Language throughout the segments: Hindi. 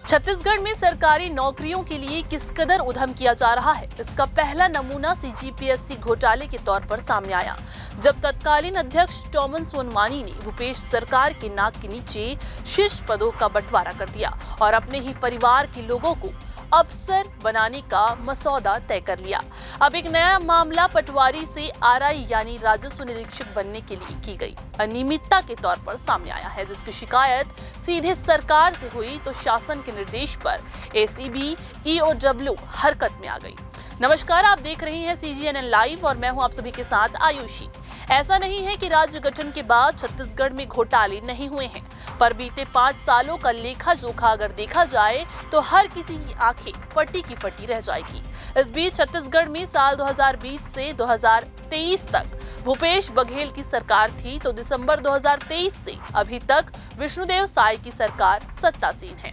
छत्तीसगढ़ में सरकारी नौकरियों के लिए किस कदर उद्यम किया जा रहा है, इसका पहला नमूना सीजीपीएससी घोटाले के तौर पर सामने आया, जब तत्कालीन अध्यक्ष टोमन सोनवानी ने भूपेश सरकार के नाक के नीचे शीर्ष पदों का बंटवारा कर दिया और अपने ही परिवार के लोगों को अफसर बनाने का मसौदा तय कर लिया। अब एक नया मामला पटवारी से आरआई यानी राजस्व निरीक्षक बनने के लिए की गई अनियमितता के तौर पर सामने आया है, जिसकी शिकायत सीधे सरकार से हुई तो शासन के निर्देश पर एसीबी ईओडब्ल्यू हरकत में आ गई। नमस्कार, आप देख रहे हैं सीजीएनएन लाइव और मैं हूं आप सभी के साथ आयुषी। ऐसा नहीं है कि राज्य गठन के बाद छत्तीसगढ़ में घोटाले नहीं हुए हैं, पर बीते 5 सालों का लेखा जोखा अगर देखा जाए तो हर किसी की आंखें फटी की फटी रह जाएगी। इस बीच छत्तीसगढ़ में साल 2020 से 2023 तक भूपेश बघेल की सरकार थी, तो दिसंबर 2023 से अभी तक विष्णुदेव साय की सरकार सत्तासीन है।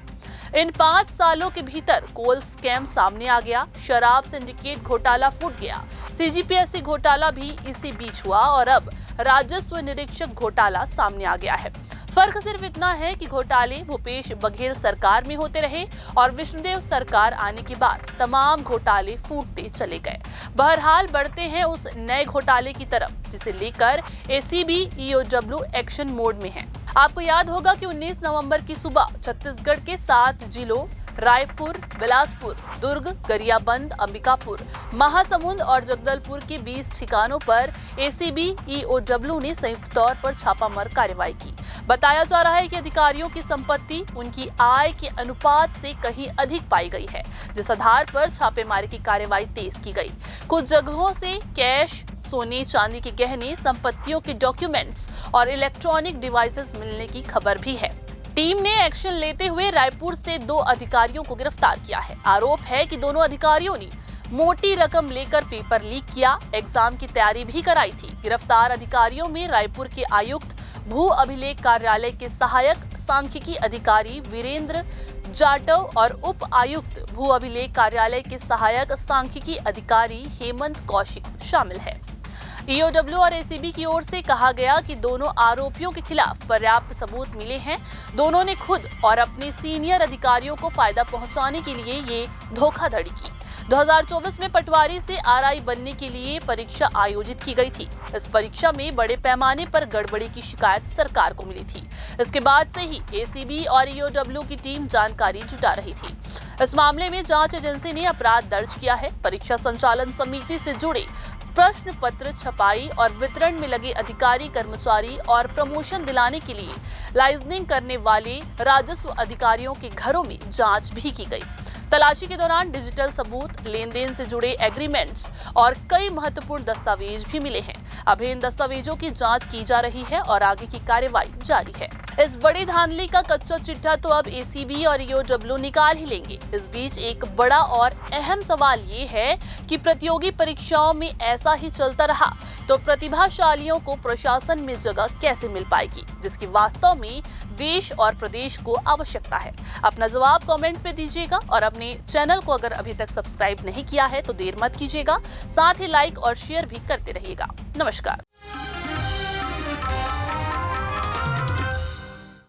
इन 5 सालों के भीतर कोल स्कैम सामने आ गया, शराब सिंडिकेट घोटाला फूट गया, सीजीपीएससी घोटाला भी इसी बीच हुआ और अब राजस्व निरीक्षक घोटाला सामने आ गया है। फर्क सिर्फ इतना है कि घोटाले भूपेश बघेल सरकार में होते रहे और विष्णुदेव सरकार आने के बाद तमाम घोटाले फूटते चले गए। बहरहाल बढ़ते हैं उस नए घोटाले की तरफ, जिसे लेकर एसीबी ईओडब्ल्यू एक्शन मोड में है। आपको याद होगा कि 19 नवंबर की सुबह छत्तीसगढ़ के 7 जिलों रायपुर, बिलासपुर, दुर्ग, गरियाबंद, अंबिकापुर, महासमुंद और जगदलपुर के 20 ठिकानों पर एसीबी ईओडब्ल्यू ने संयुक्त तौर पर छापामार कार्रवाई की। बताया जा रहा है कि अधिकारियों की संपत्ति उनकी आय के अनुपात से कहीं अधिक पाई गई है, जिस आधार पर छापेमारी की कार्रवाई तेज की गई। कुछ जगहों से कैश, सोने चांदी के गहने, संपत्तियों के डॉक्यूमेंट्स और इलेक्ट्रॉनिक डिवाइसेस मिलने की खबर भी है। टीम ने एक्शन लेते हुए रायपुर से 2 अधिकारियों को गिरफ्तार किया है। आरोप है कि दोनों अधिकारियों ने मोटी रकम लेकर पेपर लीक किया, एग्जाम की तैयारी भी कराई थी। गिरफ्तार अधिकारियों में रायपुर के आयुक्त भू अभिलेख कार्यालय के सहायक सांख्यिकी अधिकारी वीरेंद्र जाटव और उप आयुक्त भू अभिलेख कार्यालय के सहायक सांख्यिकी अधिकारी हेमंत कौशिक शामिल है। ईओडब्ल्यू और एसीबी की ओर से कहा गया कि दोनों आरोपियों के खिलाफ पर्याप्त सबूत मिले हैं। दोनों ने खुद और अपने सीनियर अधिकारियों को फायदा पहुंचाने के लिए ये धोखाधड़ी की। 2024 में पटवारी से आरआई बनने के लिए परीक्षा आयोजित की गई थी। इस परीक्षा में बड़े पैमाने पर गड़बड़ी की शिकायत सरकार को मिली थी। इसके बाद से ही एसीबी और ईओडब्ल्यू की टीम जानकारी जुटा रही थी। इस मामले में जांच एजेंसी ने अपराध दर्ज किया है। परीक्षा संचालन समिति से जुड़े प्रश्न पत्र छपाई और वितरण में लगे अधिकारी, कर्मचारी और प्रमोशन दिलाने के लिए लाइजनिंग करने वाले राजस्व अधिकारियों के घरों में जांच भी की गई। तलाशी के दौरान डिजिटल सबूत, लेन देन से जुड़े एग्रीमेंट्स और कई महत्वपूर्ण दस्तावेज भी मिले हैं। अब इन दस्तावेजों की जांच की जा रही है और आगे की कार्रवाई जारी है। इस बड़ी धांधली का कच्चा चिट्ठा तो अब एसीबी और ईओडब्ल्यू निकाल ही लेंगे। इस बीच एक बड़ा और अहम सवाल ये है कि प्रतियोगी परीक्षाओं में ऐसा ही चलता रहा तो प्रतिभाशालियों को प्रशासन में जगह कैसे मिल पाएगी, जिसकी वास्तव में देश और प्रदेश को आवश्यकता है। अपना जवाब कमेंट में दीजिएगा और अपने चैनल को अगर अभी तक सब्सक्राइब नहीं किया है तो देर मत कीजिएगा। साथ ही लाइक और शेयर भी करते रहिएगा। नमस्कार।